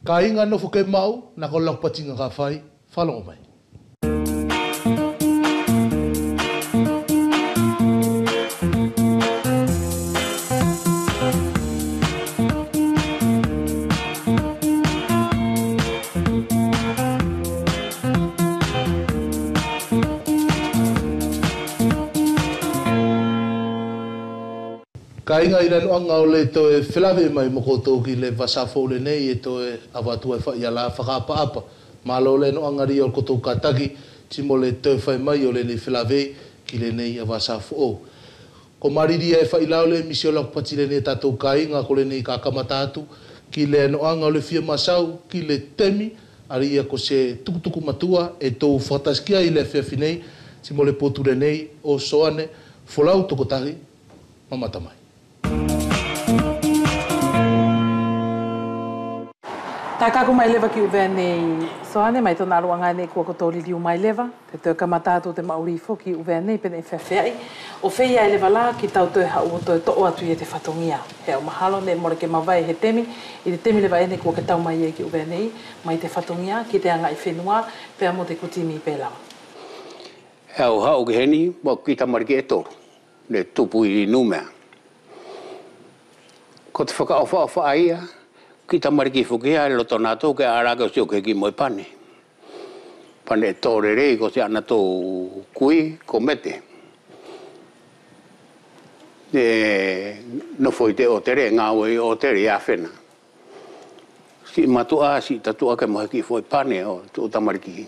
Ka inga no fuke mau na ko lau patinga ka fai falongo mai. Ka inga ina no anga o le to e whilawe mai mo koutou ki le wasafo le nei e to e awatua e whai ala whakapa apa. Malo le no anga ri o koutou kataki ti mo le to e whai mai o le ni whilawe ki le nei a wasafo o. Ko mariri e whai lao le misi o lako pati le nei tatou ka inga ko le nei ka kamatatu ki le no anga o le fia masau ki le temi ari ia ko se tukutuku matua e tou whataskia i le whiawhi nei ti mo le potu le nei o soane wholau tokotahi mamata mai. Tā kako mai lewa ki uwea nei soane, mai tōna aruanga nei kua kotori liu mai lewa. Te tō kamatātou te mauri fo ki uwea nei pene e whewheai. O whea e lewa la ki tau tō e hau o tō e to'o atu i te whatongia. He au mahalo ne more ke mawai he temi. I te temi lewa e nei kua ke tau mai e ki uwea nei. Mai te whatongia ki te anga i whenua, pēa mo te kutimi pēlawa. He au hau ke heni, mo ki tamariki e toru. Ne tupu i numea. Ko te whakaofa aia, ki tamariki fukia e loto nato ke araga o ke ki moi pane. Pane tōre rei ko se ana tō kui ko mete. No foi te o tere ngā oi o tere i a whena. Si matua, si tatua ke mohe ki foi pane o tō tamariki.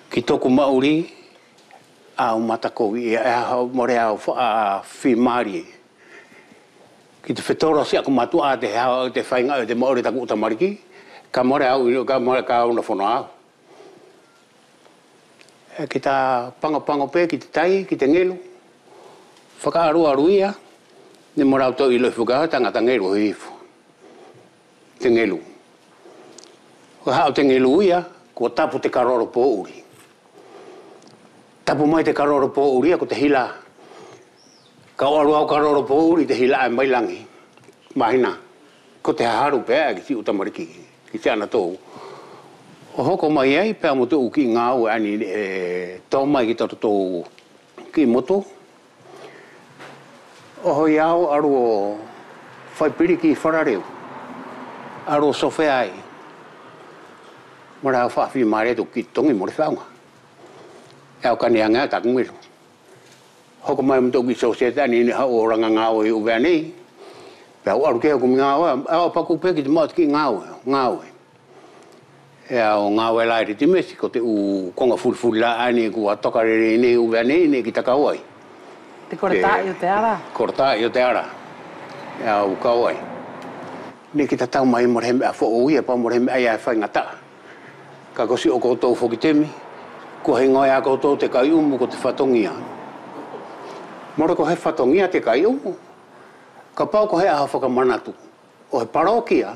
Ki toku mauri, au matakowi e hau more au whimari. Ki te whetoro si aku matua te hao te whainga o te maori taku utamariki, ka more au ino, ka more ka au na whono au. Ki ta pango pe, ki te tai, ki te ngelu, whakaaru ia, ne more au tau ilo i whukahau tangata ngelu o hifu. Te ngelu. Hao te ngelu ia, ko tapu te karoro po uri. Tapu mai te karoro po uri, ko te hila. Ka oaru au karoro po uri te hila e mailangi. Mahina. Ko te haharu pēa ki si utamariki. Ki se ana tōu. O hoko mai ai pēa mo tōu ki ngāu ani tō mai ki tato tōu ki moto. O hoi au aru o whaipiri ki wharareu. Aru o sofe ai. Mora au whaafi maare tō ki tongi more whaunga. E au kani anga takungiru. Hoko mai mto ki sosieta ni hao oranga ngāo i uwea nei. Pea aru kea kumi ngāo, au paku pe ki te maut ki ngāo. E au ngāo e lai te mesi ko te u konga furifuri la ani kua tokarere nei uwea nei ki takau ai. Te koretai o te ara? Koretai o te ara. E au kau ai. Ne ki ta tau mai moreheme a fo o ia pa moreheme ai a whai ngata. Ka kosi o koutou whokitemi. Ko he ngoi a koutou te kai umu ko te whatongia. Moro ko he whatongia te kai umu. Ka pau ko he aha whakamanatu. O he parokia.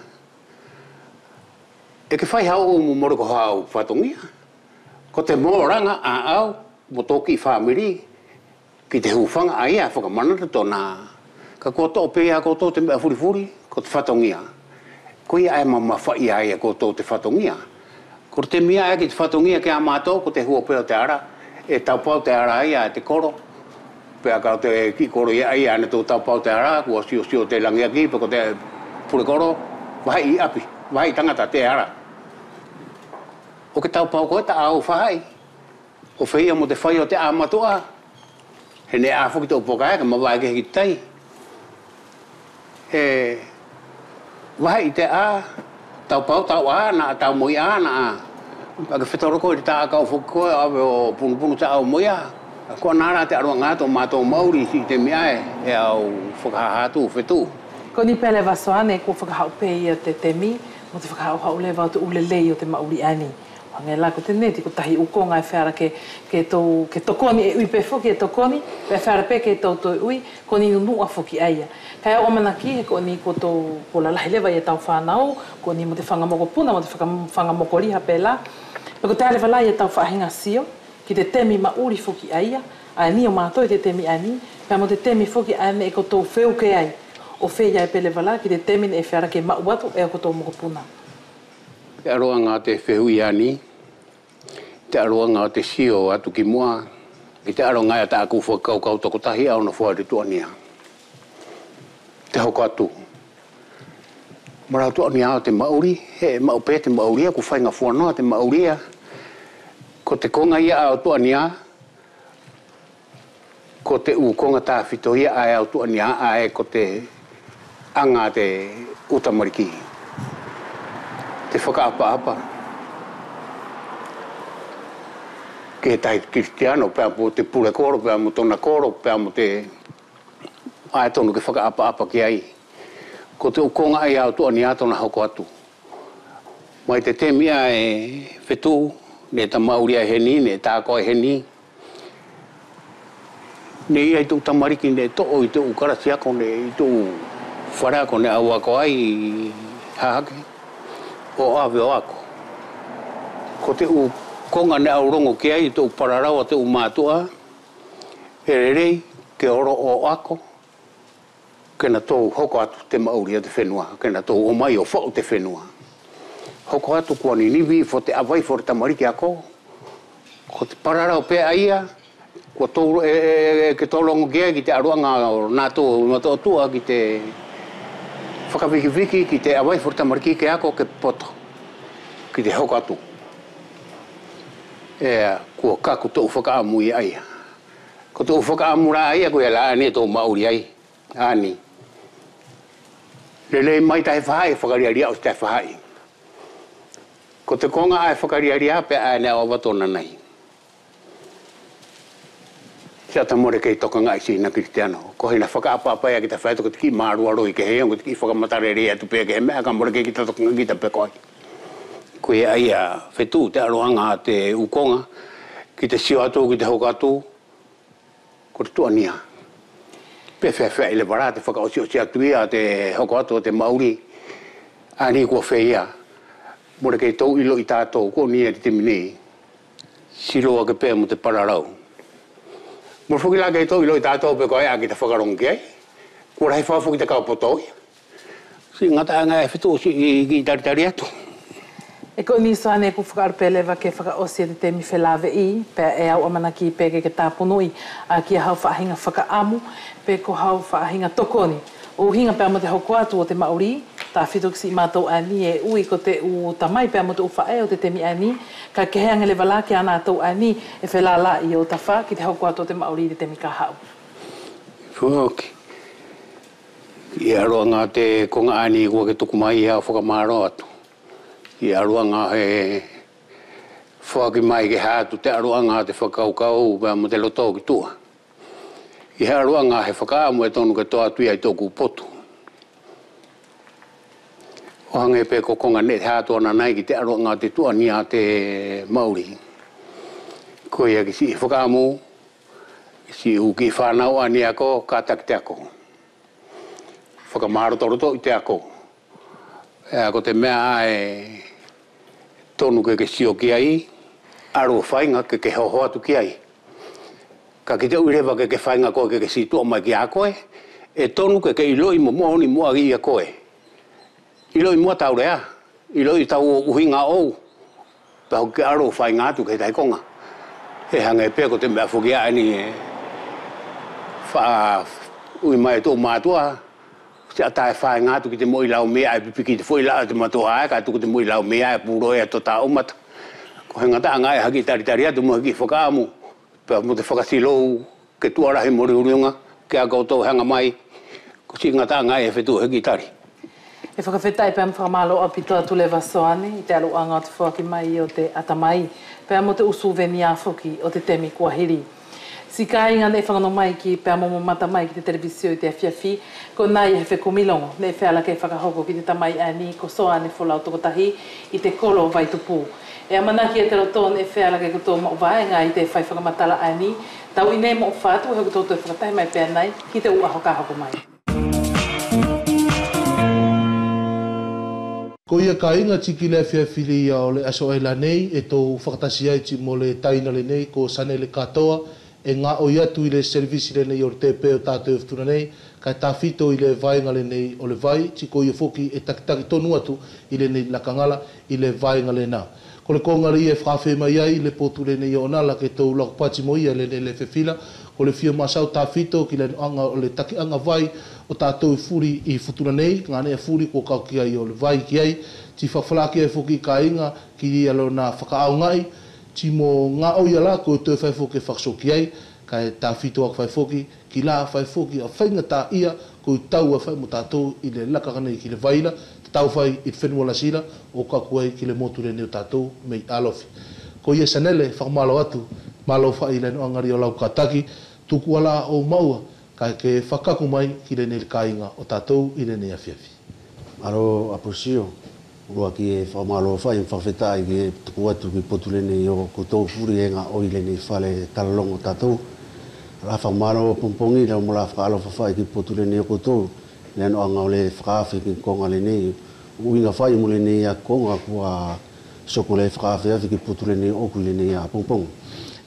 E ke whai hau umu moro ko hau whatongia. Ko te mōranga a au, mo toki whamiri. Ki te huwhanga a ia whakamanatu tōna. Ka kua tō pēa koutou te mea furifuri, ko te whatongia. Ko ia e mama whai a ia koutou te whatongia. Ko te mia e ki te whatongia ke a mātou, ko te hua pēo te ara. E tau pau te ara ia e te koro. Pea kau te ki koro ia ia ane tō tau pau te ara, kua sio te langi aki, pa ko te pure koro, wahai i api, wahai tangata te ara. O ke tau pau koe ta au whahai. O whaia mo te whai o te āmatua. He ne a whuki tō pokai, ka mawai ke hiki tai. Wahai i te a, tau pau tau a, na tau moi a, na a. Ake whetoroko i te tā kau whuki koe, awe o punu ta au moi a. Ko nara te aroa ngātou mātou mauri si te mea e au whakahatu whetu. Ko ni pele wasoane ko whakahau pēia te temi, mo te whakahau lewa o te ulelei o te mauri ani. Hange la ko te neti ko tahi ukonga e whara ke tokoni e ui pe whoki e tokoni, pe whara pe ke tau toi ui, ko ni nunua whoki aia. Kai o manaki he ko ni ko lalahi lewa i e tau whanau, ko ni mo te whangamoko puna, mo te whangamoko riha pēla. Pe ko te alewa lai e tau whahinga sio, ki te temi mauri whoki aia, a ni o mātou i te temi ani, pia mo te temi whoki ane e kotou wheu ke ai, o whea e pele wala ki te temi e whara ke mau atu e o kotou moko puna. Te aroanga te whehui ani. Te aroanga te sio atu ki mua. I te aronga ta aku whakau toko tahi au na whaare tuania. Te hoko atu. Marau tuania te mauri, he maupe te mauria, ku whainga whanua te mauria. Ko te konga ia au tuania, ko te konga tā whito ia ai au tuania, ai ko te anga te utamariki. Te whakaapa-apa. Ke tai Kristiano, pēr mo te pule koro, pēr mo tona koro, pēr mo te ai tonu ke whakaapa-apa ki ai. Ko te ukonga ai au tuania tona hoko atu. Mai te temia e whetu, ne ta mauri ai heni, ne tā koe heni. Ne ia i tu tamariki ne to'o i tu ukarasi ako, ne i tu whare ako, ne au ako ai hahake. O awe o ako. Ko te konga ne au rongo ki ai, tu pararawa te mātua, e rerei, ke oro o ako, kena tō hoko atu te mauri a te whenua, kena tō o mai o whao te whenua. Hoko atu kua ni niwi, fo te awai fo te tamariki ako, ko te pararau pe aia, ko tō, ke tōrongo kia ki te aruanga o nā tō mato atua ki te whakawiki-wiki ki te awai fo te tamariki ke ako ke poto, ki te hoko atu. Kua kaku tō whakaamu i aia. Ko tō whakaamu rā aia koe la ane tō mauri ai, ani. Lelei mai tae whahai, whakariaria o tae whahai. Ko te konga ai whakariaria pe ai nea o watona nei. Sia ta more kei toka ngai si na Kristiano. Ko hina whakaapa-apa ia ki ta whaeto ko te ki mārua roi ke hea, ko te ki whakamatarere atu pia ke he mea ka more kei ki ta toka ngai ta pe koi. Ko e ai a whetu te aroanga te ukonga, ki te sio atu, ki te hoko atu, ko te tuania. Pe whewhe le wara te whakaosio si atu ia te hoko atu te mauri, ani kua whea. More kei tau ilo i tātou, ko ni e te mini, siroa ke pēmu te pararau. More whukila kei tau ilo i tātou pe koe a ki te whakarongi ai, kua rahi whawhu ki te kaupotoi. Si ngata anga e whetu si i taritari atu. E ko ni soane ku whakaarupelewa ke whakaosia te temi whelawe i, pe e au amana ki peke ke tāponoi, a ki hau whaahinga whakaamu, pe ko hau whaahinga tokoni. O hinga pe amo te hoko atu o te mauri, tā whitoksi i mātou ani e ui ko te u tamai pe amo te uwhae o te temi ani, ka keheanga le wala ki ana tau ani e whelala i o tawha ki te hoko atu o te mauri te temi ka hau. Whoki. I aroanga te konga ani kua ke tuku mai hea whakamaro atu. I aroanga he whaki mai ke hātu te aroanga te whakaukau pe amo te loto ki tua. I he aroanga he whakaamu e tonu ke toa tui ai tōku potu. O hange pe ko konga ne hātu ana nei ki te aroanga te tuania te mauri. Ko ia ki si whakaamu, si uki whanau ani ako, kātak te ako. Whakamaro toroto i te ako. Ko te mea e tonu ke sio ki ai, aro whainga ke hoho atu ki ai. Ka ki te uirewa ke whainga koe ke si tua mai ki a koe, e tonu ke iloi mo mohoni mua ki a koe. Iloi mua tau rea, iloi tau uhinga ou, tau ke aro whainga atu ke taikonga. He hange pia ko te mea whukia ani e wha ui mai tō mātua, se atai whainga atu ki te moi lau mea e pipi ki te whoi lau te matua ae, ka atu ki te moi lau mea e pūroi a tō tā umata. Ko he ngata ngai haki taritari atu mo haki whakaamu, pēr mo te whakasilou ke tuarahi mori uriunga, ke a koutou hanga mai, ko si ngata ngai e whetu haki tari. E whakawhetai pēr mwhakamalo a pitoa tule wasoane, i te aluanga o te whaki mai o te atamai, pēr mo te usu veni a whoki o te temi kua hiri. Si ka inga ne whangano mai ki pēr mo mata mai ki te televisio i te awhiawhi, ko nai he whekomilongo, ne wheala kei whakahoko ki te tamai ani, ko soane wholau tokotahi, i te kolo vai tupu. E amanaki e te roton e wheala kei kuto mo vaenga i te whai whakamatala ani, tau i nei mo whātu e kuto te whakatahi mai pēr nei, ki te ua hoka mai. Ko ia ka inga tiki le whiawhiri ia o le aso ai la nei e tō whakatasi ai ti mo le taina le nei ko sane le katoa e ngā o iatu i le servisi le nei o te peo tātou ftuna nei, kai tā whito i le vaenga le nei o le vai, tiko i foki e takitaki tonu atu i le nei lakangala i le vaenga le nā. Ko le kongari e whawhi mai ai, le potu le nei o nala ke tau lau pati mo ia le whewhila, ko le whio masau tā whito ki le anga o le taki anga vai o tātou i furi i futuna nei, ngāne e furi ko kau ki ai o le vai ki ai, ti whawhalaki e foki ka inga ki i alo nā whakaau ti mo ngā o ia la ko te whaifoki e whaksoki ai, kai tā whito ak whaifoki, ki la whaifoki a whainga tā ia, ko i tau a whai mo tātou i le lakakane ki le vaila, te tau whai i whenua la sila, o kakuai ki le motu le neo tātou mei alofi. Ko ia sanele, whakamalo atu, malo whai le no angari o lau kataki, tuku ala o maua, kai ke whakaku mai ki le nea kāinga o tātou i le nea whiawhi. Aro aposio, rua ki e whamalo whai, whawhetai ki e tuku atu ki potulene i o koutou furi e ngā oilene i whale talalongo tātou. La whamalo pompongi, la mo la whakaalo whawhai ki potulene i o koutou, le no anga o le whakawhi ki konga le nei. Uinga whai mo le nei a konga kua soko le whakawhi afi ki potulene i oku le nei a pompong.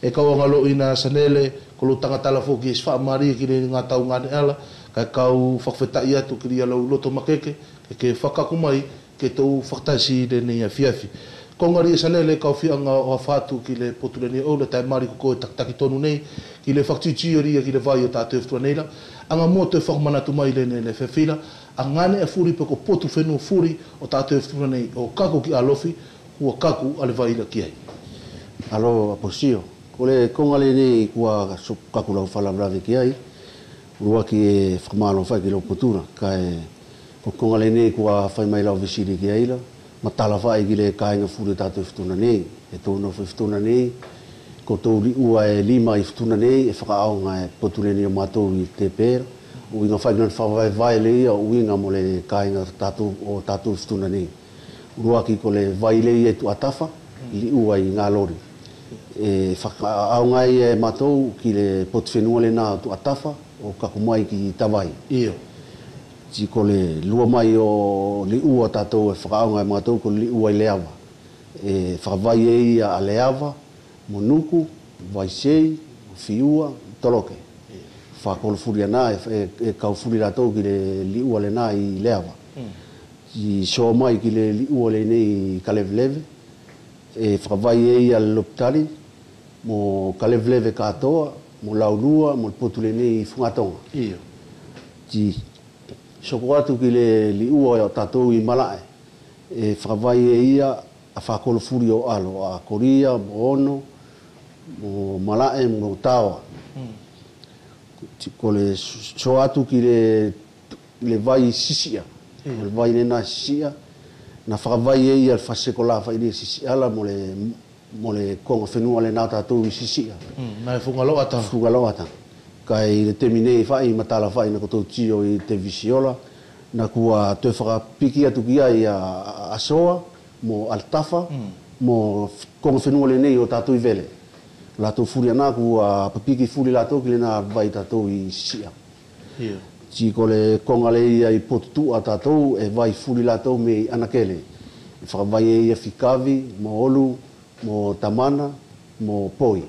E kau angalo ina sanele, ko lo tangatala foki e whaamari ki le ngā tau ngāne ala, kai kau whawhetai atu ki ria lau loto makeke, ke whakaku mai, ke tau whakatasi le nei a whiawhi. Kongari e sanele kau whianga o whātu ki le potulene o le tai mari kuko e takitaki tonu nei, ki le whakatiti o ria ki le vai o tātou eftua neila, anga mo te whakamanatu mai le le whewhila, a ngane e furi pe ko potu whenua furi o tātou eftua nei o kako ki alofi, hua kaku ale vaila ki ai. Alo aposio, ko le kongale nei kua kaku lau whalabrawe ki ai, rua ki e whakamalo whai ki lau potura, kai ko kongale nei kua whai mai lau visiri ki aila, matala whai ki le kāinga furi tātou ftuna nei, e tōna ftuna nei, ko tō li ua e lima i ftuna nei, e whakaaonga e potuleni o mātou i te pēra, uinga whai ngana whawai vai le ia, uinga mo le kāinga o tātou ftuna nei. Rua ki ko le vai le ia tu atafa, li ua i ngā lori. E whakaaonga i e mātou ki le potwhenua le nā tu atafa, o kakumai ki tawai. Iyo. Ti ko le lua mai o li ua tātou e whakaonga e mātou ko li ua i leawa. E whakawai e ia a leawa, monuku, vaisei, fiua, toloke. Whakolo furi ana e kau furi rātou ki le li ua le nā i leawa. Ti so mai ki le li ua le nei kalevleve, e whakawai e ia le loptari, mo kalevleve katoa, mo laulua, mo potu le nei fungatonga. Iyo. Ti soko atu ki le li ua o tātou i malae, e whakawai e ia a whakolo furi o alo, a koria, mo ono, mo malae, mo tawa. Ko le so atu ki le vai sisia, le vai nena sisia, na whakawai e ia le whaseko la whai rea sisiala mo le konga whenua le nā tātou i sisia. Nai whungalo ata. Whungalo ata. Kai le teminei whai matala whai na koto tio i te visiola, na kua te whakapiki atu ki ai a soa, mo altafa, mo konga whenua le nei o tātou i vele. Lātou furi anā kua papiki furi lātou ki le nā vai tātou i sia. Iyo. Ti ko le konga le ia i potutu a tātou e vai furi lātou me i anakele. E whakawai e ia whikavi, mo olu, mo tamana, mo poi.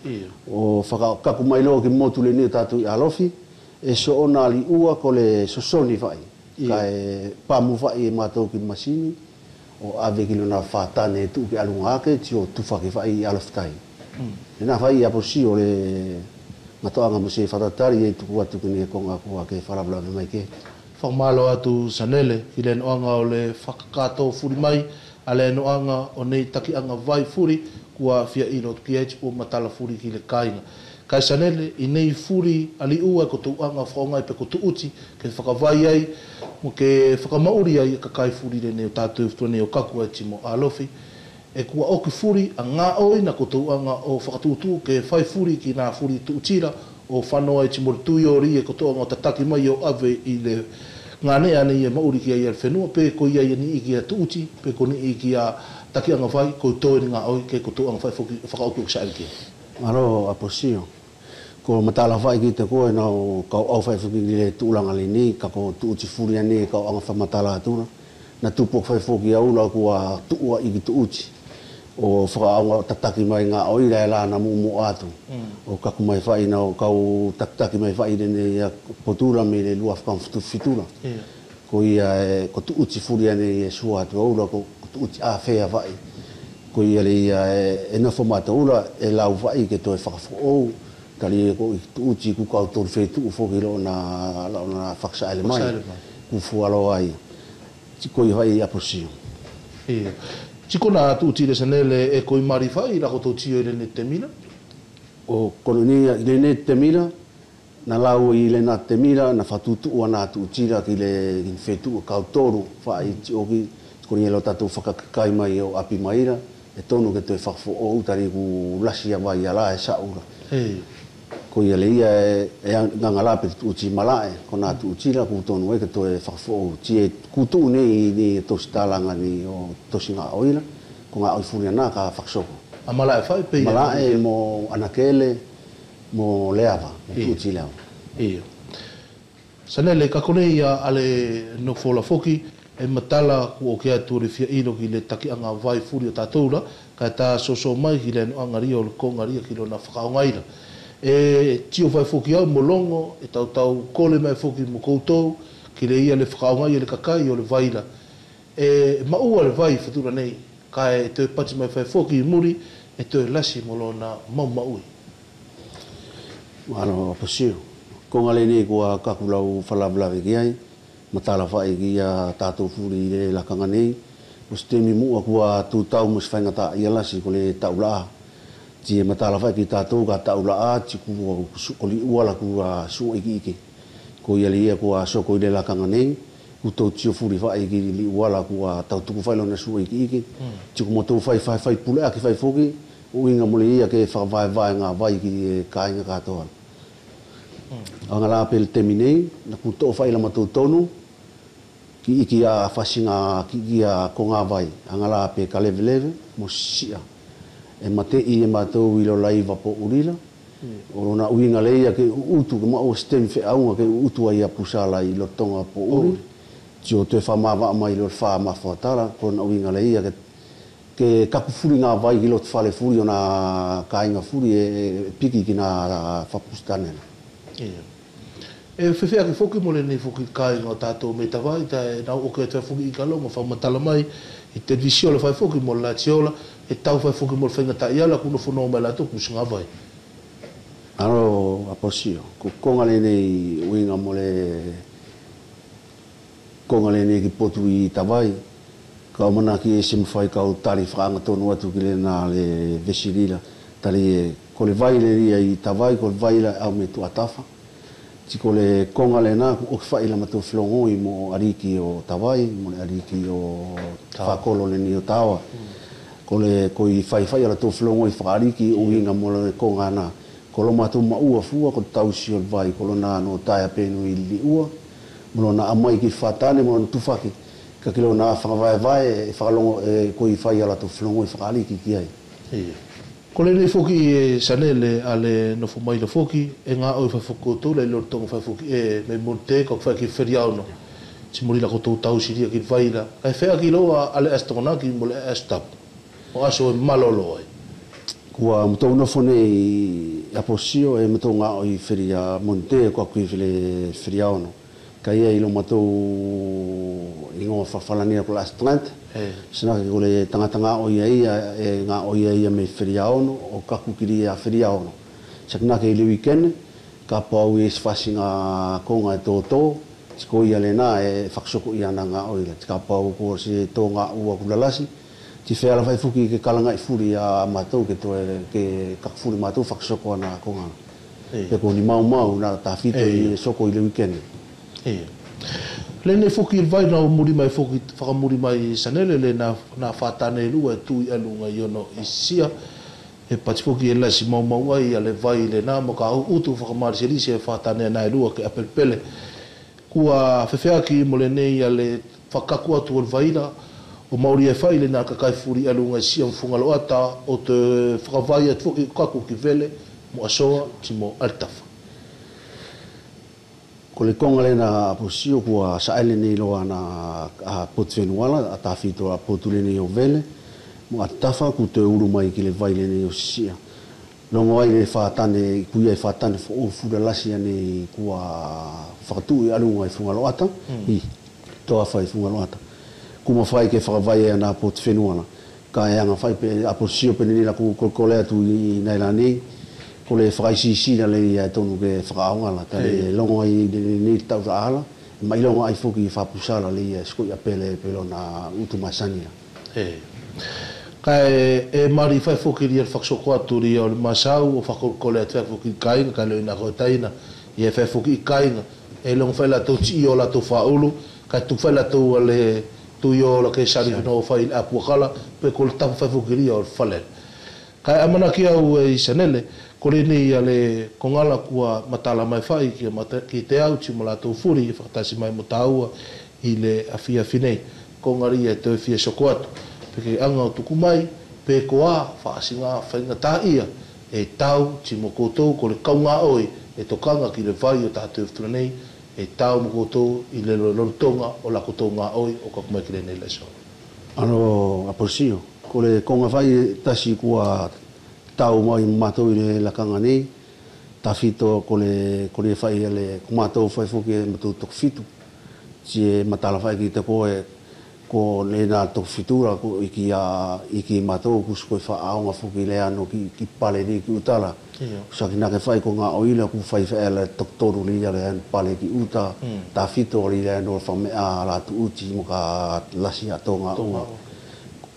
Iyo. O whakakaku mai loa ki motu le nea tātou i alofi, e so ona li ua ko le sosoni whai. Ka e pāmu whai e mātou ki masini, o ave ki lona whātane e tu ki alunga ake, ti o tufaki whai i alofitai. E nā whai aposi o le matoanga mo se whatatari e tuku atu ki ni e konga kua ke wharablawe mai ke. Whakamalo atu sanele, ki le noanga o le whakakato furi mai, a le noanga o nei taki anga vai furi, kua fia ino ki eti o matala furi ki le kāinga. Kai sanele, i nei furi ali ua ko tu anga whaongai pe ko tu uti, ke whakawai ai, mo ke whakamauri ai ka kai furi le neo tātou ftua neo kaku eti mo alofi, e kua oki furi a ngā oi na ko tu anga o whakatutu ke whai furi ki nā furi tu utira, o whanoa eti mo tui ori e ko tu anga o tataki mai o ave i le ngā nea nei e mauri ki ai al whenua, pe ko ia i ni i ki a tu uti, pe ko ni i ki a taki anga whai, ko toi ni ngā oi ke ko tu anga whai whakaoki o kisa elki. Aro aposio. Ko matala whai ki te koe na o kau au whai whuki le tūlanga le ni, ka ko tu uti furi ane kau anga whamatala atura, na tupok whai whuki au la kua tuua i ki tu uti. o whakaonga tataki mai ngā oira e la na mumu atu. O kaku mai whai na o kau tataki mai whai rene ia potura me le lua whakam fitura. Ko ia ko tu uti furi ane e sua atu aura ko tu uti a whea whai. Ko ia le ia e na whamata ura e lau whai ke toi whakafo ou. Tari ko tu uti ku kau tori whetu u whokiro na whaksa ele mai. Ku fualo ai. Tiko i whai aposio. Tiko na tu uti le sanele e koi mari whai la ko tau tio i rene te mina? O kolonia i rene te mina. Na lau i le nā te mira, na whatutu ua nā tu tira ki le whetu o kautoru whai ti oki. Koni e lo tātou whakakakai mai o api maira. E tonu ke toi whakafo o utari ku lasi a vai ala e saura. Ko ia le ia e ngangala pe tu uti malae. Ko nā tu utira ku tonu e ke toi whakafo o. Ti e kutu nei ni tosi tālanga ni o tosi ngā oira. Ko ngā oi furia nā ka whakasoko. A malae whai pe? Malae mo anakele. Mo leava, uti leava. Iyo. Sanele, ka kone ia ale no fola foki, e matala ku o kia tūre fia ino ki le taki anga vai furi o tātoura, ka tā soso mai ki le no angaria o le kongaria ki lo na whakaongaira. E tio vai foki au mo longo, e tau kole mai foki mo koutou, ki le ia le whakaongai le kakai o le vaila. E maua le vai whatura nei, ka e te pati mai vai foki i muri, e te lasi mo lo na mau maui. Ano pasio. Ko ngale ni kua kakulau whalablawe ki ai. Matala whai ki a tātou furi le lakanga nei. O stemi mua kua tu tau mas whaingata i alasi ko le taulaa. Ti e matala whai ki tātou ka taulaa ti kua kuli uala kua sua iki iki. Ko ia le ia kua soko i le lakanga nei. Kuto tio furi whai ki li uala kua tau tuku whailo na sua iki iki. Ti ku motou whai pule aki whai foki. O inga mole ia ke whakawai ngā vai ki kāinga kātoa. Anga la pel teminei, na kuto whai la matou tonu, ki iki a whasinga ki iki a ko ngā vai. Anga la pe ka leve mo sia. E mate i e matou i lo lai wapo urila. O rona uinga leia ke utu, ke mao stem whi aunga ke utu ai a pusala i lo tonga po uri. Tio te whamawa mai lo whama whatara, kona uinga leia ke kapu furi ngā vai ki lo te whale furi o nā kāinga furi e piki ki nā whapustanena. E whewhea ki whoki mo le nei whoki kāinga o tātou me tawai, ta e nau oke te whoki i kalonga whamatala mai, i te visio le whai whoki mo la tiola, e tau whai whoki mo le whainga ta iala kuna whanau mai la toku singa vai. Aro aposio, ko konga le nei uinga mo le konga le nei ki potu i tawai, ka mana ki e sim whai kau tari whaanga tonu atu ki le nā le vesirila, tari e ko le vai le ria i tawai, ko le vai la au me tu atafa. Ti ko le konga le nā, o ki whai la mato whlongoi mo ariki o tawai, mo le ariki o whakolo le ni o tawa. Ko le koi whai ala tō whlongoi whakariki o inga mo le konga nā. Ko lo mato maua fua, ko tausi o le vai, ko lo nā no taia penu i li ua. Mo lo nā amai ki whatane, mo lo tufaki. Ka kilo nā whakawai e whakalongo e koi whai ala tō whlongoi whakariki ki ai. Ko le nei whoki e sanele a le nofo mai le whoki, e ngā oi whai whakotou le lor tonga whai whoki e me monte ka whai ki whiriauno. Si mori la kotou tau siria ki vaira. Kai whea ki loa ale astonganaki mo le astap. O aso e malolo ai. Kua mtou nofo nei aposio e mtou ngā oi whiria monte kua kui while whiriauno. Ka ia ilo matou ingo whawhalania ko last night. Sinaka ko le tangatanga o ia e ngā o ia me whiriaono o kaku kiri a whiriaono. Saknaka i le weekend, ka pau e sfasi ngā konga e tōtō, tiko ia le nā e whaksoko ia na ngā oila. Tika pau ko se tō ngā ua kulalasi, ti whēala whai fuki ke kalanga i furi a mātou ke kakfuri mātou whaksoko ana konga. Pe ko ni mau nā tā whito i soko i le weekend. Le nei whoki il vai nau muri mai whoki whakamuri mai sanele le nā whātane lua e tui alunga i ono i sia e pati whoki e lasi mau ai a le vai le nā mo ka utu whakamari se risi e whātane nā e lua ke apelpele kua whewheaki mo le nei a le whakaku atu o le vaira o mauri e whai le nā kakai furi alunga i sia mfungalo ata o te whakawai atu whoki kaku ki vele mo asoa ti mo altafa. Ko le konga le na aposio kua saele nei loa na a potu whenuala, a tā whito a potu le nei o vele. mo atafa ku te uru mai ki le vai le ne o sia longo ai le whaatane kuia e whaatane o fura lasi ane kua whakatu e alunga i whungaloata i toa whai whungaloata kuma whai ke whakawai e ana po te whenuana ka e anga whai pe aposio pe nila ku kole atu i nailani ko le whakaisisi na le ia tonu ke whakaongala ka le longo ai ni tau ta ala mai longo ai fuki i whapusala le ia skoi apele pelo na utumasania kai e mari fai foki ria faksoko atu ria o masau o fakole atu foki kainga ka le na kotaina e fai foki kainga e long fai la to ti o la to faulu ka tu fai la to le tu yo la ke sari no fai apu kala pe kol ta fai foki ria o fale kai amana ki au e sanele ko ni ia le kongala kua matala mai fai ki te au ti mo la to furi e fakatasi mai mo taua i le afia finei kongaria te fia sokoatu peke anga o tuku mai pe koa whaasinga whainga tā ia e tau ti mo koutou ko le kaunga oi e tokanga ki le vai o tātou whanei e tau mo koutou i le lorotonga o la koutou ngā oi o kakumai ki le nei leso. Ano aposio ko le konga vai tasi kua tau mai matou i le lakanga nei ta fito ko le vai le kumatou fai foki e matou tok fitu si e matala fai ki te koe ko le na to fitura ko iki matou ku sko fa aunga fuki le ano ki pale ni ki utala sa ki na ke fai ko nga oila ku fai fa ele doktoru li ya le pale ki uta ta fito li le no fa me a la tu uti mo ka lasi atonga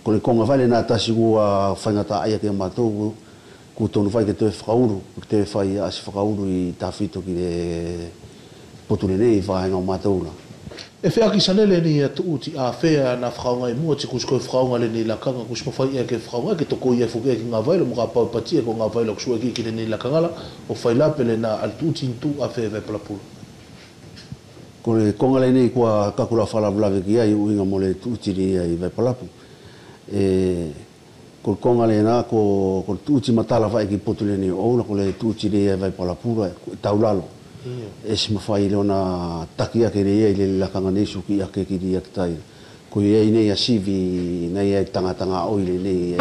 ko le konga fai le na ta sigu a fa na ta ai ke matou ku tonu fai ke te frauru te fai as frauru i ta fito ki le potule nei fa nga matou na e fea ki sanele ni atu uti a fea na whakaunga i mua ti kusko i whakaunga le ni lakanga kusko whai e ke whakaunga ke toko i e fuke ki ngā vailo mo ka pau pati e ko ngā vailo kusua ki le ni lakangala o whailapele na altu uti intu a fea ve palapula. Ko le konga le nei kua kakura whalawlawe ki ai uinga mo le tuuti ni ai ve palapu. Ko le konga le na ko tuuti matala whai ki potu le ni o na ko le tuuti ni ai ve palapura taulalo. E si mawhai leona taki ake rei ai le lakanga nesu ki ake ki ri akitai. Ko i nei a sivi nei ai tanga oile nei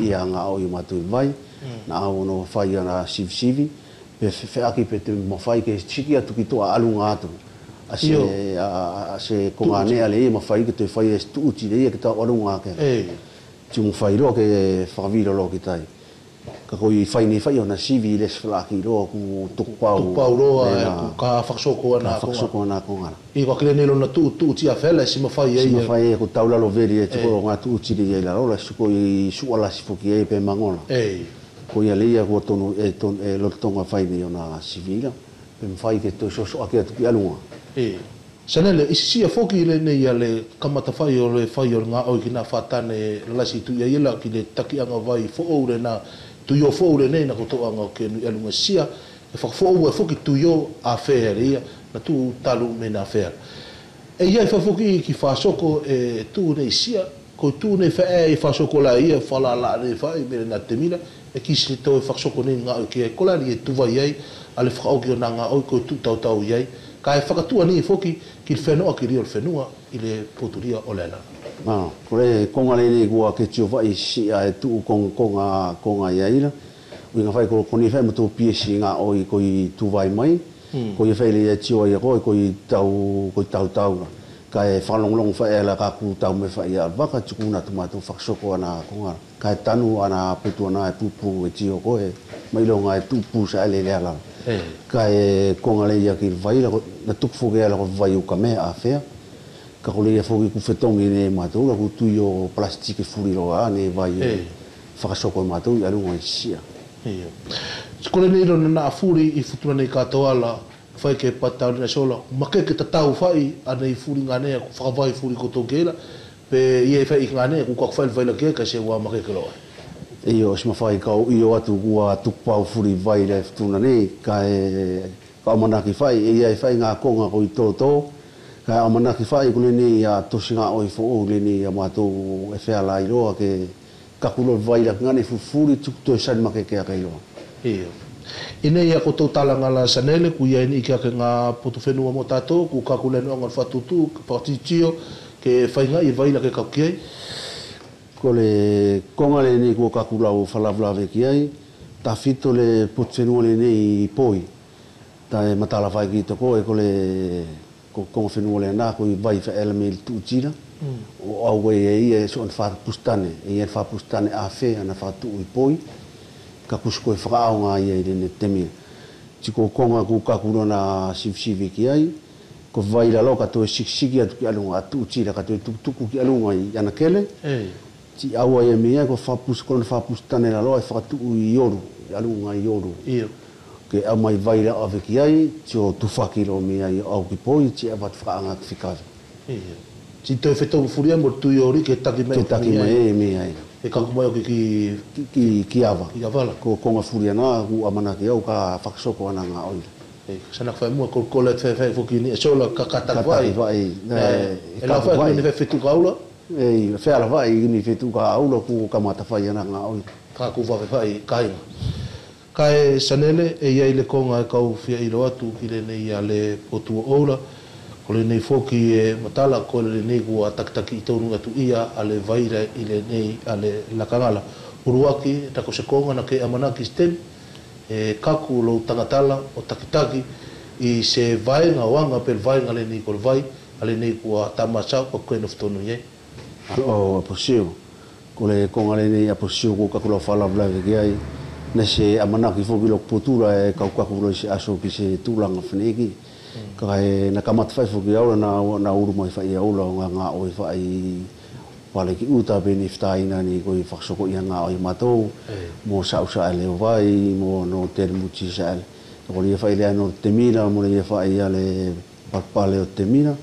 i a ngā oi matu i vai. Na au no whai ana sivi. Pe whiaki pe te mawhai ke chiki atu ki toa alunga atu. A se konga nea le e mawhai ke te whai e stuuti rei ke tau alunga ake. Ti mawhai roa ke whakavira roa ki tai. Ka koi whai nei whai ona sivi les whalaki roa ku tukupau. Tukupau roa e ku ka whaksoko ana konga. Whaksoko ana konga. I kwa kile nilo na tuuti a whele si mawhai e. Si mawhai e ku taulalo veri e tuko ngā tuuti ri e la rola si koi suala si fuki e pe mangola. Ko ia leia kua tonu e lotonga whai nei ona sivila. Pe mwhai ke toi soso ake atu ki alunga. Sanele, isi sia foki le nei a le kamata whai o le whai o ngā oi ki nā whātane lasi tu ia ila ki le taki anga vai whoore na tuyo whoore nei na koto anga o ke nui alunga sia e whakawhoau e foki tuyo a whea rea na tu talu me nā whea. E iai whafoki ki whasoko e tu nei sia ko tu nei whea e whasoko la ia whala la nei whai me na te mina e kisi tau e whasoko nei ngā oi ki e kolari e tuwa iai a le whakaoki o nā ngā oi ko tu tau iai ka e whakatua ni foki ki le whenua ki rio le whenua i le poturia o lela. Kore konga le nei kua ke tio vai si a e tuu konga ia ira. Ui ngā whai koro koni whai mato piesi ngā oi koi tu vai mai. Koi e whai le e tio ai a koi koi tau taura. Ka e whalonglong whai e la ka ku tau me whai a waka tukuna tumatu whaksoko ana konga. Ka e tanu ana putu ana e pupu e tio koe. Mailonga e tupu sa ele le ala. Ka e konga le ia ki vai na tukfuke ala ko vai uka mea a whea. Ka ko le ia foki ku whetongi ne matou la ku tui o plastiki furi roa ne vai whakasoko matou i alunga i sia. Skole nei rona na furi i futuna nei katoa la whai ke patau na sola. Make ke tatau whai anei furi ngā nea ku whakawai furi ko tō kera pe ie whai i ngā nea ku kakwhai le vaila ke ka se wā make ke loa. Iyo, si mawhai kau iyo atu kua tukpau furi vai le futuna nei ka e manaki whai e ia whai ngā konga ko i tōtō. Ka amanaki whai kule ni a tosi ngā oi fo le ni a mātou e whea la i roa ke kakulo vai la ngane fufuri tukuto e sani make ke a kai roa. I nei a koto talanga la sanele ku ia ni ke ngā potu whenua mo tātou ku kakule no ngon whatutu ka patitio ke whai ngā i vai la ke kaukiai. ko le konga le ni ko kakulau falavlave ki ai ta fito le potfenua le nei poi ta e matala vai ki to ko e ko le ko fenua le na ko vai fa elemel tu tira o au e so fa pustane e fa pustane a fe ana fa tu i poi ka kusko e fa nga i le temi tiko konga ku kakuro na sivsivi ki ai ko vai la loka to siksiki atu ki alunga atu tira ka to tuku ki alunga i ana kele ti awa e mea ko fa tane la loa e whakatu i oru, i alunga i oru. Ia. Ke au mai vai la ave ki ai, ti o tufaki lo mea i au ki poi, ti e wat whaanga ki whikawe. Ia. Ti toi whetau furia mo tui ori ke taki mai. Ke taki mai e mea ai. E kaku mai o ki awa. Ki avala. Ko konga furia na, ku amana ki au ka whakasoko ana ngā oira. Sanak whai mua, ko le whai fuki ni, e sola ka katak vai. Kataki vai. E la whai ni whai whetu kaula. E whea vai ni whetu ka aula ku ka mata whai ana ngā oira. Ka ku wawe whai kainga. Kai sanele e iai le konga e kau whia ilo atu ki le nei a le potua oura. Ko le nei foki e matala ko le nei kua takitaki i taununga tu ia a le vaira i le nei a le lakangala. Uruaki, tako se konga na ke amanaki stem, e kaku lo tangatala o takitaki i se vaenga wanga per vaenga le nei kol vai, a le nei kua tamasau o koe noftonu iei. O aposio, ko le konga le nei aposio ko kakula whala vlave ki ai, na se amanaki foki lo potura e kaukaku lo se aso ki se tūlanga whaneki, ka e na kamata whai foki aula na uru mai whai aula o ngā oi whai pale ki uta beni whtaina ni koi whaksoko i ngā oi matou, mo sau sa e leo vai, mo no termuti sa e. Ko le whai lea no te mina, mo le whai ale pale o te mina,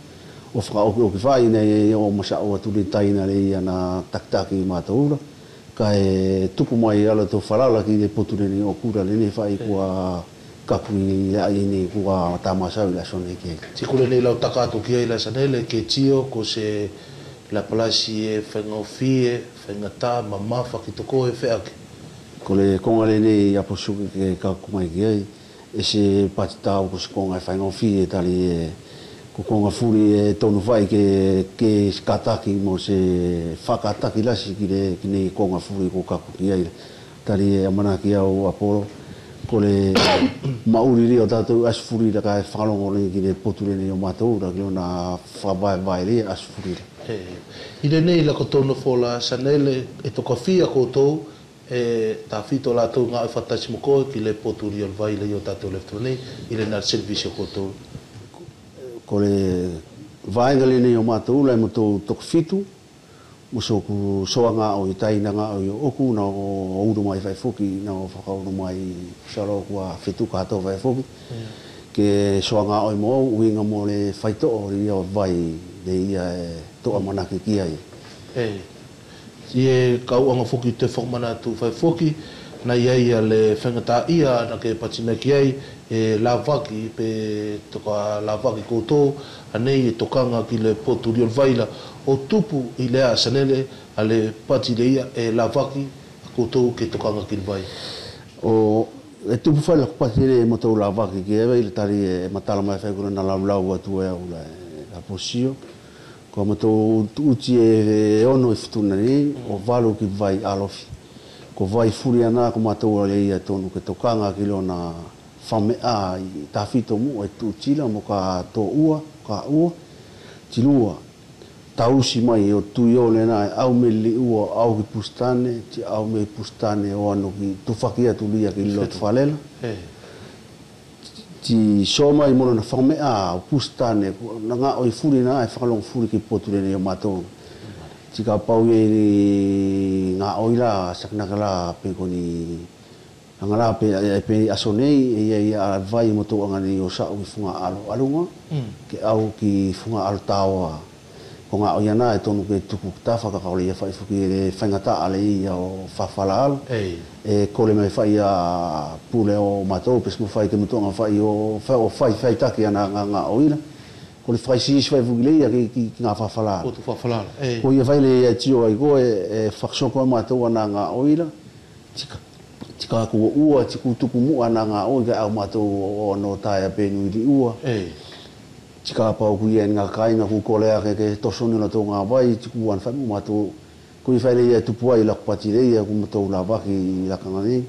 o whakaoki o ki whai nei o masao atu le taina le ia na taktaki i mātaura, ka e tupu mai ala tō whalala ki le potureni o kura le ne whai kua kakui le ai ni kua tamasau i la sone ke. Tikule nei lau takato ki ai la sanele ke tio ko se la palasi e whangawhie, whangatā, mamafa ki toko e wheake. Ko le konga le nei aposuki ke kakumai ki ai, e se patitau ko se konga e whangawhie tali e ko konga furi e tonu whai ke skataki mo se whakataki lasi ki nei konga furi ko kaku ki ai. Tali e amanaki au Apollo, ko le mauri rio tātou asfuri da ka e whalongo le ki le potureni o mātaura ki o na whawae le asfuri. I le nei la kotono fola sanele e toka fia koutou e ta fito la tau ngā e whatasi mo koe ki le poturi al vai le i o tātou leftroni i le nā servicio koutou. Ko le vaenga le nei o mātaura e mo tō toka fitu, mo so ku soa ngā o i taina ngā o i oku na o uru mai vai foki na o whakauru mai saro kua fitu kātou vai foki. Ke soa ngā o i mo uinga mo le whaito o i o vai le ia e toa manaki ki ai. I e kau anga foki te whakmana tu vai foki, na iai a le whangata ia na ke patina ki ai e la vaki pe toka la vaki koutou, anei e tokanga ki le poturi o vaila o tupu i lea sanele a le pati le ia e la vaki koutou ke tokanga ki le vai. O e tupu whaila ko pati le motou la vaki ki ewe i le tari e matala mai whaikura na lau atu e au la posio. Ko motou uti e ono i futuna ni o valo ki vai alofi. Ko vai furi ana ko matou le ia tonu ke tokanga ki lo na whamea i tawhito mu e tūtila mo ka tō ua, ka ua, tilua. Tausi mai o tui o le nai au me li ua au ki pustane, ti au me pustane o anu ki tufaki atu lia ki lot whalela. Ti so mai mono na whamea o pustane, na ngā oi furi na e whakalong furi ki poturene o matou. Ti ka pau e ngā oi la saknakala penko ni angala pe asonei e ia vai mo to ngani o sa o funga alo alunga ke au ki funga al tawa ko nga o yana e tonu ke tuku tafa ka kaole ia fai fuki le fangata ale ia o fafala e ko le mai fai a pule o mato pes mo fai ke mo tonga fai o fai taki ana nga o ina ko le fai si fai fuki le ia ki nga fafala Ko tu fafala. ko ia fai le tio ai go e faksoko mato ana nga o ina tika ko ua tiku tuku mu ana nga o ga au mato o no taia penu di ua tika pa ku ia nga kai na ku kolea ke tosoni na to nga vai tiku an fa mu mato ko kui fai le tu puai la pati le ia ku matou la vaki la kangani